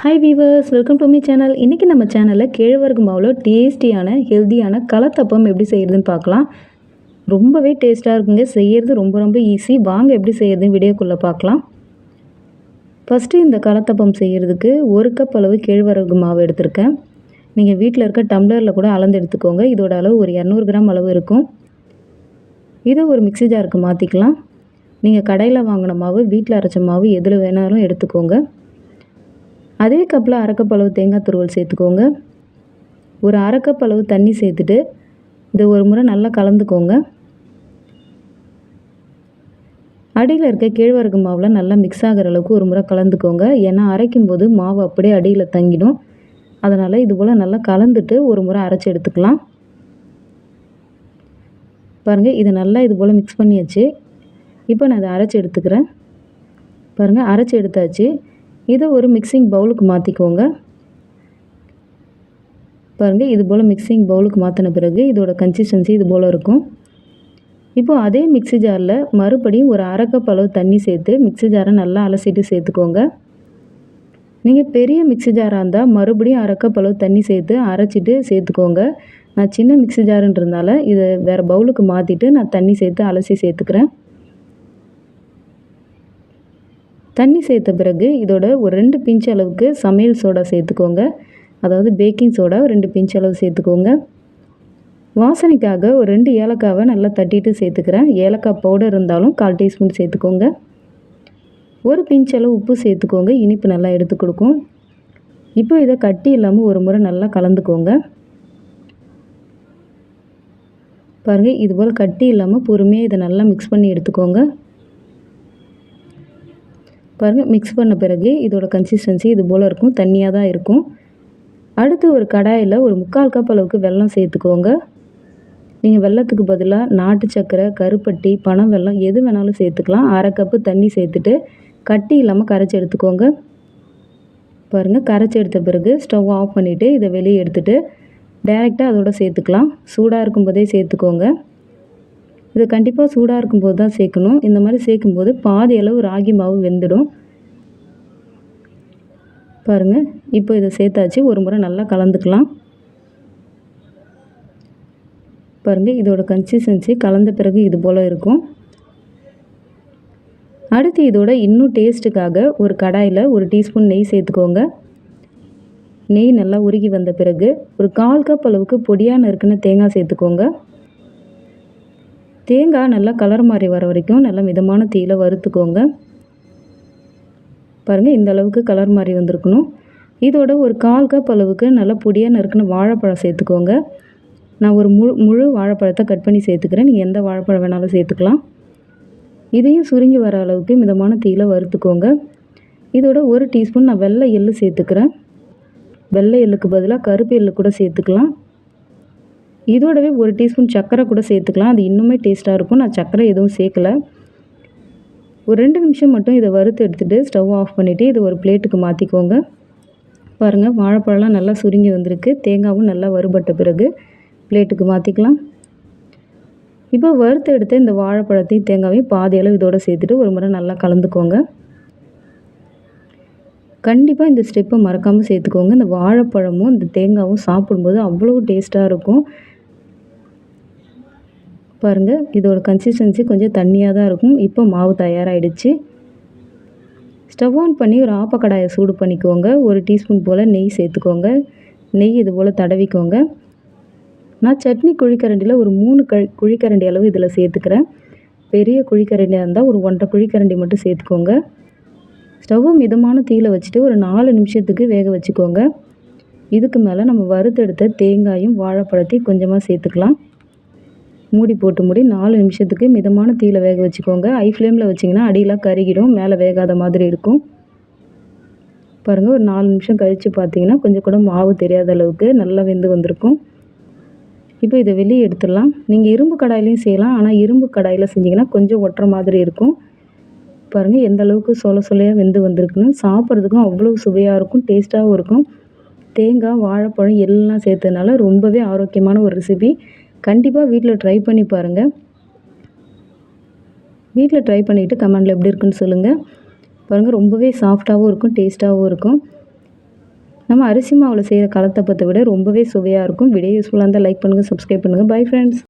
Hi viewers, welcome to my channel. இன்றைக்கி நம்ம சேனலில் கேழ்வரகு மாவில் டேஸ்டியான ஹெல்த்தியான கலத்தப்பம் எப்படி செய்கிறதுன்னு பார்க்கலாம். ரொம்பவே டேஸ்ட்டாக இருக்குங்க. செய்கிறது ரொம்ப ரொம்ப ஈஸி. வாங்க எப்படி செய்கிறதுன்னு வீடியோக்குள்ளே பார்க்கலாம். ஃபஸ்ட்டு இந்த கலத்தப்பம் செய்கிறதுக்கு 1 கப் அளவு கேழ்வரகு மாவு எடுத்திருக்கேன். நீங்கள் வீட்டில் இருக்க டம்ளரில் கூட அளந்து எடுத்துக்கோங்க. இதோட அளவு ஒரு 200 கிராம் அளவு இருக்கும். இதை ஒரு மிக்ஸி ஜாருக்கு மாற்றிக்கலாம். நீங்கள் கடையில் வாங்கின மாவு, வீட்டில் அரைச்ச மாவு எதில் வேணாலும் எடுத்துக்கோங்க. அதே கப்பில் 1/2 கப் அளவு தேங்காய் துருவல் சேர்த்துக்கோங்க. ஒரு 1/2 கப் அளவு தண்ணி சேர்த்துட்டு இதை ஒரு முறை நல்லா கலந்துக்கோங்க. அடியில் இருக்க கேழ்வரகு மாவில் நல்லா மிக்ஸ் ஆகிற அளவுக்கு ஒரு முறை கலந்துக்கோங்க. ஏன்னா அரைக்கும் போது மாவு அப்படியே அடியில் தங்கிடும். அதனால் இது போல் நல்லா கலந்துட்டு ஒரு முறை அரைச்சி எடுத்துக்கலாம். பாருங்கள், இதை நல்லா இது போல் மிக்ஸ் பண்ணியாச்சு. இப்போ நான் இதை அரைச்சி எடுத்துக்கிறேன். பாருங்கள், அரைச்சி எடுத்தாச்சு. இதை ஒரு மிக்சிங் பவுலுக்கு மாற்றிக்கோங்க. பாருங்கள், இது போல் மிக்சிங் பவுலுக்கு மாற்றின பிறகு இதோட கன்சிஸ்டன்சி இது போல் இருக்கும். இப்போது அதே மிக்ஸி ஜாரில் மறுபடியும் ஒரு 1/2 கப் அளவு தண்ணி சேர்த்து மிக்ஸி ஜாரை நல்லா அலசிட்டு சேர்த்துக்கோங்க. நீங்கள் பெரிய மிக்ஸி ஜாராக இருந்தால் மறுபடியும் 1/2 கப் அளவு தண்ணி சேர்த்து அரைச்சிட்டு சேர்த்துக்கோங்க. நான் சின்ன மிக்ஸி ஜாருன்றதுனால இதை வேறு பவுலுக்கு மாற்றிட்டு நான் தண்ணி சேர்த்து அலசி சேர்த்துக்கிறேன். தண்ணி சேர்த்த பிறகு இதோட ஒரு 2 பிஞ்ச் அளவுக்கு சமையல் சோடா சேர்த்துக்கோங்க. அதாவது பேக்கிங் சோடா 2 பிஞ்ச் அளவு சேர்த்துக்கோங்க. வாசனைக்காக ஒரு 2 ஏலக்காவை நல்லா தட்டிட்டு சேர்த்துக்கிறேன். ஏலக்காய் பவுடர் இருந்தாலும் 1/4 டீஸ்பூன் சேர்த்துக்கோங்க. ஒரு பிஞ்ச் அளவு உப்பு சேர்த்துக்கோங்க. இனிப்பு நல்லா எடுத்து கொடுக்கும். இப்போ இதை கட்டி இல்லாமல் ஒரு முறை நல்லா கலந்துக்கோங்க. பாருங்கள், இதுபோல் கட்டி இல்லாமல் பொறுமையாக இதை நல்லா மிக்ஸ் பண்ணி எடுத்துக்கோங்க. பாருங்கள், மிக்ஸ் பண்ண பிறகு இதோட கன்சிஸ்டன்சி இது போல் இருக்கும். தண்ணியாக தான் இருக்கும். அடுத்து ஒரு கடாயில் ஒரு 3/4 கப் அளவுக்கு வெல்லம் சேர்த்துக்கோங்க. நீங்கள் வெல்லத்துக்கு பதிலாக நாட்டு சர்க்கரை, கருப்பட்டி, பனம் வெல்லம் எது வேணாலும் சேர்த்துக்கலாம். 1/2 கப்பு தண்ணி சேர்த்துட்டு கட்டி இல்லாமல் கரைச்சி எடுத்துக்கோங்க. பாருங்கள், கரைச்சி எடுத்த பிறகு ஸ்டவ் ஆஃப் பண்ணிவிட்டு இதை வெளியே எடுத்துகிட்டு டைரெக்டாக அதோட சேர்த்துக்கலாம். சூடாக இருக்கும்போதே சேர்த்துக்கோங்க. இது கண்டிப்பாக சூடாக இருக்கும்போது தான் சேர்க்கணும். இந்த மாதிரி சேர்க்கும்போது பாதி அளவு ராகி மாவு வெந்துடும். பாருங்கள், இப்போ இதை சேர்த்தாச்சு. ஒரு முறை நல்லா கலந்துக்கலாம். பாருங்கள், இதோட கன்சிஸ்டன்சி கலந்த பிறகு இது போல் இருக்கும். அடுத்து இதோட இன்னும் டேஸ்ட்டுக்காக ஒரு கடாயில் 1 டீஸ்பூன் நெய் சேர்த்துக்கோங்க. நெய் நல்லா உருகி வந்த பிறகு ஒரு 1/4 கப் அளவுக்கு பொடியாக நறுக்குன தேங்காய் சேர்த்துக்கோங்க. தேங்காய் நல்லா கலர் மாறி வர வரைக்கும் நல்லா மிதமான தீயில வறுத்துக்கோங்க. பாருங்கள், இந்த அளவுக்கு கலர் மாறி வந்திருக்கணும். இதோட ஒரு 1/4 கப் அளவுக்கு நல்லா பொடியாக நறுக்குன வாழைப்பழம் சேர்த்துக்கோங்க. நான் ஒரு முழு வாழைப்பழத்தை கட் பண்ணி சேர்த்துக்கிறேன். நீங்கள் எந்த வாழைப்பழம் வேணாலும் சேர்த்துக்கலாம். இதையும் சுருங்கி வர அளவுக்கு மிதமான தீயில வறுத்துக்கோங்க. இதோட 1 டீஸ்பூன் நான் வெள்ளை எள்ளு சேர்த்துக்கிறேன். வெள்ளை எள்ளுக்கு பதிலாக கருப்பு எள்ளு கூட சேர்த்துக்கலாம். இதோடவே 1 டீஸ்பூன் சர்க்கரை கூட சேர்த்துக்கலாம். அது இன்னுமே டேஸ்ட்டாக இருக்கும். நான் சர்க்கரை எதுவும் சேர்க்கலை. ஒரு 2 நிமிஷம் மட்டும் இதை வறுத்து எடுத்துகிட்டு ஸ்டவ் ஆஃப் பண்ணிவிட்டு இதை ஒரு பிளேட்டுக்கு மாற்றிக்கோங்க. பாருங்கள், வாழைப்பழம்லாம் நல்லா சுருங்கி வந்திருக்கு. தேங்காயும் நல்லா வறுபட்ட பிறகு பிளேட்டுக்கு மாற்றிக்கலாம். இப்போ வறுத்து எடுத்து இந்த வாழைப்பழத்தையும் தேங்காயும் பாதி அளவு இதோட சேர்த்துட்டு ஒரு முறை நல்லா கலந்துக்கோங்க. கண்டிப்பாக இந்த ஸ்டெப்பை மறக்காமல் சேர்த்துக்கோங்க. இந்த வாழைப்பழமும் இந்த தேங்காயும் சாப்பிடும்போது அவ்வளோ டேஸ்ட்டாக இருக்கும். பாருங்கள், இதோட கன்சிஸ்டன்சி கொஞ்சம் தண்ணியாக தான் இருக்கும். இப்போ மாவு தயாராகிடுச்சு. ஸ்டவ் ஆன் பண்ணி ஒரு ஆப்பக்கடாயை சூடு பண்ணிக்கோங்க. 1 டீஸ்பூன் போல் நெய் சேர்த்துக்கோங்க. நெய் இது போல் தடவிக்கோங்க. நான் சட்னி குழிக்கரண்டியில் ஒரு 3 குழிக்கரண்டி அளவு இதில் சேர்த்துக்கிறேன். பெரிய குழிக்கரண்டியாக இருந்தால் ஒரு 1.5 குழிக்கரண்டி மட்டும் சேர்த்துக்கோங்க. ஸ்டவ்வை மிதமான தீயில வச்சுட்டு ஒரு 4 நிமிஷத்துக்கு வேக வச்சுக்கோங்க. இதுக்கு மேலே நம்ம வறுத்தெடுத்த தேங்காயும் வாழைப்பழத்தையும் கொஞ்சமாக சேர்த்துக்கலாம். மூடி போட்டு 4 நிமிஷத்துக்கு மிதமான தீயில வேக வச்சுக்கோங்க. ஹை ஃப்ளேமில் வச்சிங்கன்னா அடியில் கருகிடும், மேலே வேகாத மாதிரி இருக்கும். பாருங்கள், ஒரு 4 நிமிஷம் கழித்து பார்த்தீங்கன்னா கொஞ்சம் கூட மாவு தெரியாத அளவுக்கு நல்லா வெந்து வந்திருக்கும். இப்போ இதை வெளியே எடுத்துடலாம். நீங்கள் இரும்பு கடாயிலையும் செய்யலாம். ஆனால் இரும்பு கடாயில் செஞ்சிங்கன்னா கொஞ்சம் ஒட்டுற மாதிரி இருக்கும். பாருங்கள், எந்த அளவுக்கு சொலையாக வெந்து வந்திருக்குன்னு. சாப்பிட்றதுக்கும் அவ்வளோ சுவையாக இருக்கும், டேஸ்ட்டாகவும் இருக்கும். தேங்காய், வாழைப்பழம் எல்லாம் சேர்த்ததுனால ரொம்பவே ஆரோக்கியமான ஒரு ரெசிபி. கண்டிப்பாக வீட்டில் ட்ரை பண்ணி பாருங்கள். வீட்டில் ட்ரை பண்ணிவிட்டு கமெண்டில் எப்படி இருக்குன்னு சொல்லுங்கள். பாருங்கள், ரொம்பவே சாஃப்டாகவும் இருக்கும், டேஸ்ட்டாகவும் இருக்கும். நம்ம அரிசி மாவில் செய்கிற கலத்தப்பத்தை விட ரொம்பவே சுவையாக இருக்கும். வீடியோ யூஸ்ஃபுல்லாக இருந்தால் லைக் பண்ணுங்கள், சப்ஸ்கிரைப் பண்ணுங்கள். Bye friends.